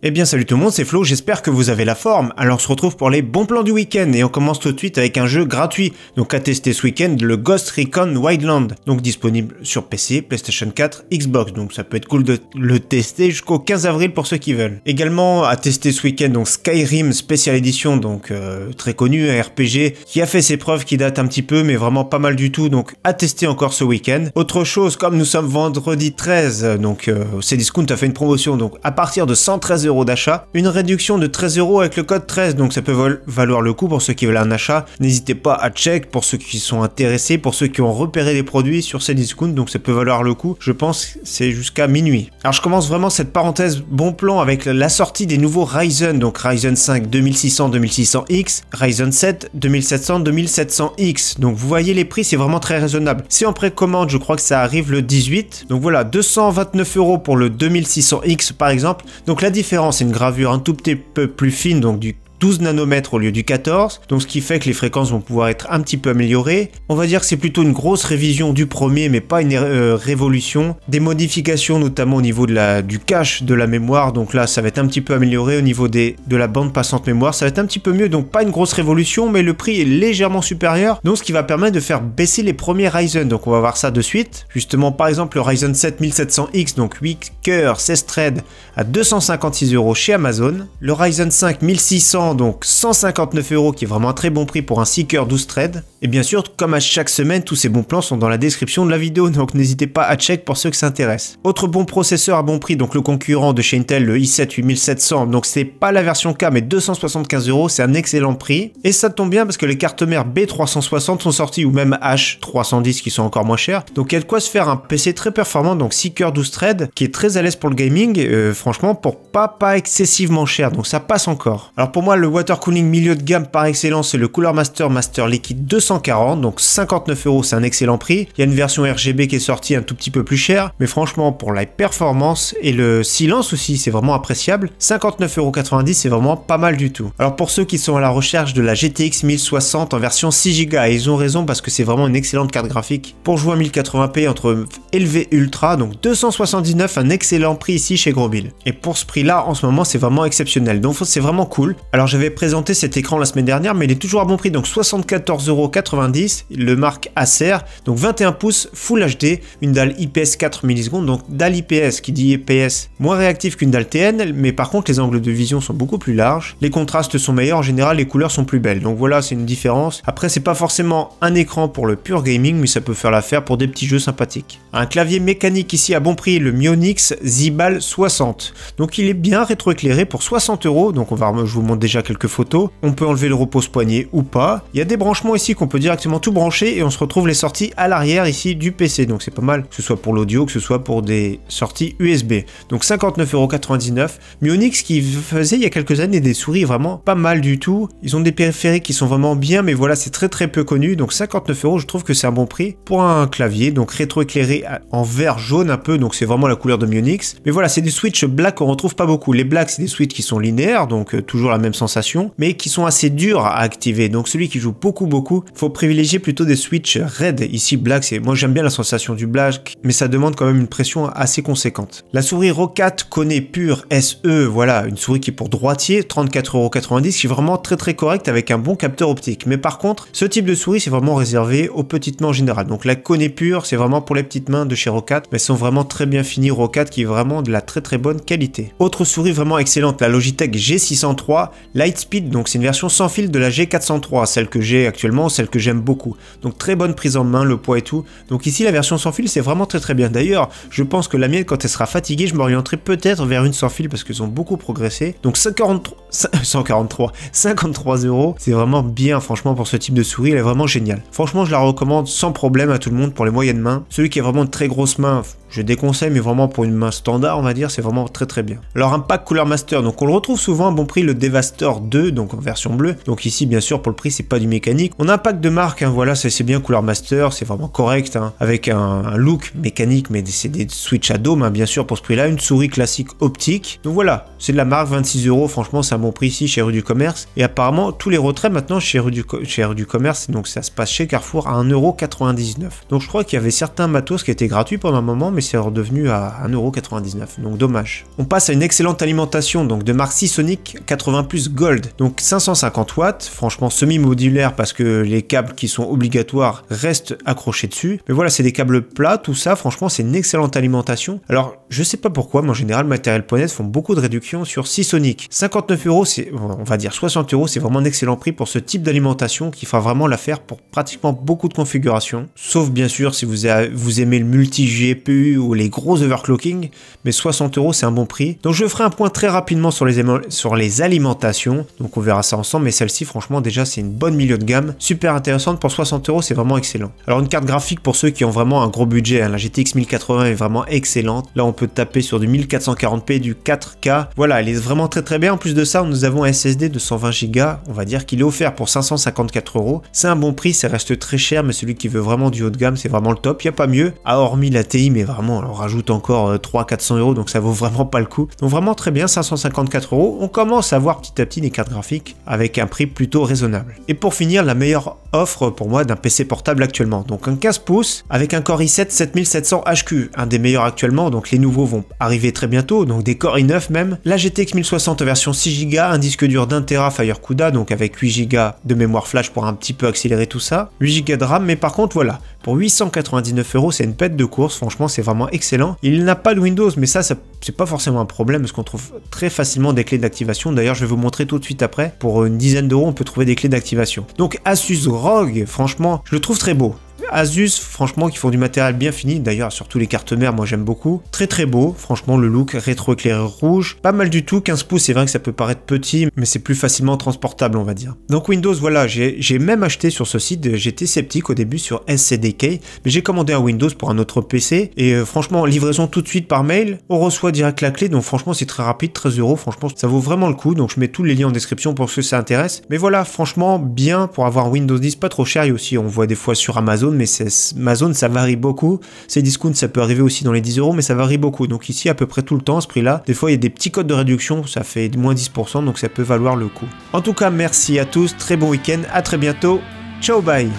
Eh bien salut tout le monde, c'est Flo, j'espère que vous avez la forme. Alors on se retrouve pour les bons plans du week-end et on commence tout de suite avec un jeu gratuit. Donc à tester ce week-end, le Ghost Recon Wildlands. Donc disponible sur PC, PlayStation 4, Xbox. Donc ça peut être cool de le tester jusqu'au 15 avril pour ceux qui veulent. Également à tester ce week-end, donc Skyrim Special Edition, donc très connu, un RPG qui a fait ses preuves, qui date un petit peu, mais vraiment pas mal du tout. Donc à tester encore ce week-end. Autre chose, comme nous sommes vendredi 13, donc Cdiscount a fait une promotion. Donc à partir de 113 € d'achat, une réduction de 13 € avec le code 13, donc ça peut valoir le coup pour ceux qui veulent un achat. N'hésitez pas à check pour ceux qui sont intéressés, pour ceux qui ont repéré les produits sur Cdiscount, donc ça peut valoir le coup. Je pense que c'est jusqu'à minuit. Alors je commence vraiment cette parenthèse bon plan avec la sortie des nouveaux Ryzen, donc Ryzen 5 2600-2600X, Ryzen 7 2700-2700X. Donc vous voyez les prix, c'est vraiment très raisonnable. C'est en précommande, je crois que ça arrive le 18. Donc voilà, 229 € pour le 2600X par exemple. Donc la différence, c'est une gravure un tout petit peu plus fine, donc du 12 nanomètres au lieu du 14, donc ce qui fait que les fréquences vont pouvoir être un petit peu améliorées. On va dire que c'est plutôt une grosse révision du premier, mais pas une révolution. Des modifications notamment au niveau du cache de la mémoire, donc là ça va être un petit peu amélioré. Au niveau de la bande passante mémoire, ça va être un petit peu mieux, donc pas une grosse révolution, mais le prix est légèrement supérieur, donc ce qui va permettre de faire baisser les premiers Ryzen. Donc on va voir ça de suite. Justement par exemple le Ryzen 7 1700X, donc 8 cœurs, 16 threads à 256 € chez Amazon. Le Ryzen 5 1600, donc 159 € qui est vraiment un très bon prix pour un 6 cœurs 12 threads. Et bien sûr, comme à chaque semaine, tous ces bons plans sont dans la description de la vidéo, donc n'hésitez pas à check pour ceux que ça intéresse. Autre bon processeur à bon prix, donc le concurrent de chez Intel, le i7 8700, donc c'est pas la version K mais 275 €, c'est un excellent prix. Et ça tombe bien parce que les cartes mères B360 sont sorties, ou même H310 qui sont encore moins chères. Donc il y a de quoi se faire un PC très performant, donc 6 cœurs 12 threads, qui est très à l'aise pour le gaming, franchement pour pas excessivement cher, donc ça passe encore. Alors pour moi, le water cooling milieu de gamme par excellence, c'est le Cooler Master Liquid 240, donc 59 €, c'est un excellent prix. Il y a une version RGB qui est sortie un tout petit peu plus chère, mais franchement pour la performance et le silence aussi, c'est vraiment appréciable. 59,90 €, c'est vraiment pas mal du tout. Alors pour ceux qui sont à la recherche de la GTX 1060 en version 6 Go, et ils ont raison parce que c'est vraiment une excellente carte graphique pour jouer à 1080p entre élevé ultra, donc 279, un excellent prix ici chez Grosbill. Et pour ce prix là en ce moment c'est vraiment exceptionnel, donc c'est vraiment cool. Alors j'avais présenté cet écran la semaine dernière, mais il est toujours à bon prix, donc 74,90 €, le marque Acer, donc 21 pouces Full HD, une dalle IPS 4 millisecondes, donc dalle IPS, qui dit IPS, moins réactive qu'une dalle TN, mais par contre les angles de vision sont beaucoup plus larges, les contrastes sont meilleurs, en général les couleurs sont plus belles, donc voilà, c'est une différence. Après c'est pas forcément un écran pour le pur gaming, mais ça peut faire l'affaire pour des petits jeux sympathiques. Un clavier mécanique ici à bon prix, le Mionix Zibal 60, donc il est bien rétroéclairé pour 60 €, donc je vous montre déjà quelques photos. On peut enlever le repose-poignet ou pas. Il y a des branchements ici qu'on peut directement tout brancher et on se retrouve les sorties à l'arrière ici du PC, donc c'est pas mal, que ce soit pour l'audio, que ce soit pour des sorties USB. Donc 59,99 €. Mionix qui faisait il y a quelques années des souris vraiment pas mal du tout. Ils ont des périphériques qui sont vraiment bien, mais voilà, c'est très peu connu. Donc 59 €, je trouve que c'est un bon prix pour un clavier, donc rétroéclairé en vert jaune un peu, donc c'est vraiment la couleur de Mionix. Mais voilà, c'est des switches black qu'on retrouve pas beaucoup. Les blacks, c'est des switches qui sont linéaires, donc toujours la même sensation, mais qui sont assez durs à activer. Donc celui qui joue beaucoup, faut privilégier plutôt des switches red. Ici black, moi j'aime bien la sensation du black, mais ça demande quand même une pression assez conséquente. La souris Roccat Kone Pure SE, voilà, une souris qui est pour droitier, 34,90 €, qui est vraiment très correcte avec un bon capteur optique. Mais par contre, ce type de souris c'est vraiment réservé aux petites mains en général. Donc la Kone Pure, c'est vraiment pour les petites mains de chez Roccat, mais elles sont vraiment très bien finies. Roccat qui est vraiment de la très bonne qualité. Autre souris vraiment excellente, la Logitech G603 Lightspeed, donc c'est une version sans fil de la G403, celle que j'ai actuellement, celle que j'aime beaucoup. Donc très bonne prise en main, le poids et tout. Donc ici la version sans fil c'est vraiment très bien. D'ailleurs, je pense que la mienne quand elle sera fatiguée, je m'orienterai peut-être vers une sans fil parce qu'ils ont beaucoup progressé. Donc 53 €, c'est vraiment bien franchement pour ce type de souris, elle est vraiment géniale. Franchement, je la recommande sans problème à tout le monde pour les moyennes mains. Celui qui a vraiment de très grosses mains, je déconseille, mais vraiment pour une main standard, on va dire, c'est vraiment très bien. Alors un pack Cooler Master, donc on le retrouve souvent à bon prix, le Devastator Master 2, donc en version bleue. Donc ici, bien sûr, pour le prix, c'est pas du mécanique. On a un pack de marque, hein, voilà, c'est bien couleur Master, c'est vraiment correct, hein, avec un look mécanique, mais c'est des switch à dôme, hein, bien sûr, pour ce prix-là. Une souris classique optique. Donc voilà, c'est de la marque, 26 €. Franchement, c'est un bon prix ici chez Rue du Commerce. Et apparemment, tous les retraits maintenant chez Rue du Commerce, donc ça se passe chez Carrefour à 1,99 €. Donc je crois qu'il y avait certains matos qui étaient gratuits pendant un moment, mais c'est redevenu à 1,99 €. Donc dommage. On passe à une excellente alimentation, donc de marque Seasonic 80+ Gold. Donc 550 watts, franchement semi-modulaire parce que les câbles qui sont obligatoires restent accrochés dessus. Mais voilà, c'est des câbles plats, tout ça, franchement, c'est une excellente alimentation. Alors, je sais pas pourquoi, mais en général, Matériel.net font beaucoup de réductions sur Seasonic. 59 €, c'est, on va dire 60 €, c'est vraiment un excellent prix pour ce type d'alimentation qui fera vraiment l'affaire pour pratiquement beaucoup de configurations. Sauf bien sûr si vous aimez le multi-GPU ou les gros overclocking, mais 60 € c'est un bon prix. Donc je ferai un point très rapidement sur les alimentations, donc on verra ça ensemble, mais celle-ci franchement déjà c'est une bonne milieu de gamme, super intéressante pour 60 €, c'est vraiment excellent. Alors une carte graphique pour ceux qui ont vraiment un gros budget, hein, la GTX 1080 est vraiment excellente, là on peut taper sur du 1440p, du 4K, voilà elle est vraiment très bien. En plus de ça nous avons un SSD de 120 Go, on va dire qu'il est offert pour 554 €, c'est un bon prix, ça reste très cher, mais celui qui veut vraiment du haut de gamme c'est vraiment le top, il n'y a pas mieux, hormis la TI, mais vraiment on rajoute encore 300-400 €, donc ça vaut vraiment pas le coup. Donc vraiment très bien, 554 €, on commence à voir petit à petit des cartes graphiques avec un prix plutôt raisonnable. Et pour finir, la meilleure offre pour moi d'un PC portable actuellement, donc un 15 pouces avec un Core i7 7700 HQ, un des meilleurs actuellement, donc les nouveaux vont arriver très bientôt, donc des Core i9 même, la GTX 1060 version 6 Go, un disque dur d'1 Tera FireCuda, donc avec 8 Go de mémoire flash pour un petit peu accélérer tout ça, 8 Go de RAM, mais par contre voilà, pour 899 €, c'est une pète de course, franchement c'est vraiment excellent. Il n'a pas de Windows, mais ça c'est pas forcément un problème parce qu'on trouve très facilement des clés d'activation. D'ailleurs je vais vous montrer tout de suite après, pour une dizaine d'euros on peut trouver des clés d'activation. Donc Asus ROG, franchement je le trouve très beau. Asus, franchement, qui font du matériel bien fini, d'ailleurs surtout les cartes mères, moi j'aime beaucoup. Très beau, franchement le look rétro-éclairé rouge, pas mal du tout, 15 pouces, c'est vrai que ça peut paraître petit, mais c'est plus facilement transportable on va dire. Donc Windows, voilà, j'ai même acheté sur ce site, j'étais sceptique au début sur SCDK, mais j'ai commandé un Windows pour un autre PC, et franchement, livraison tout de suite par mail, on reçoit direct la clé, donc franchement c'est très rapide, 13 €, franchement ça vaut vraiment le coup, donc je mets tous les liens en description pour ceux que ça intéresse. Mais voilà, franchement, bien pour avoir Windows 10, pas trop cher, et aussi on voit des fois sur Amazon, mais Amazon ça varie beaucoup, ces discounts ça peut arriver aussi dans les 10 €, mais ça varie beaucoup, donc ici à peu près tout le temps à ce prix là, des fois il y a des petits codes de réduction, ça fait moins 10%, donc ça peut valoir le coup. En tout cas merci à tous, très bon week-end, à très bientôt, ciao bye.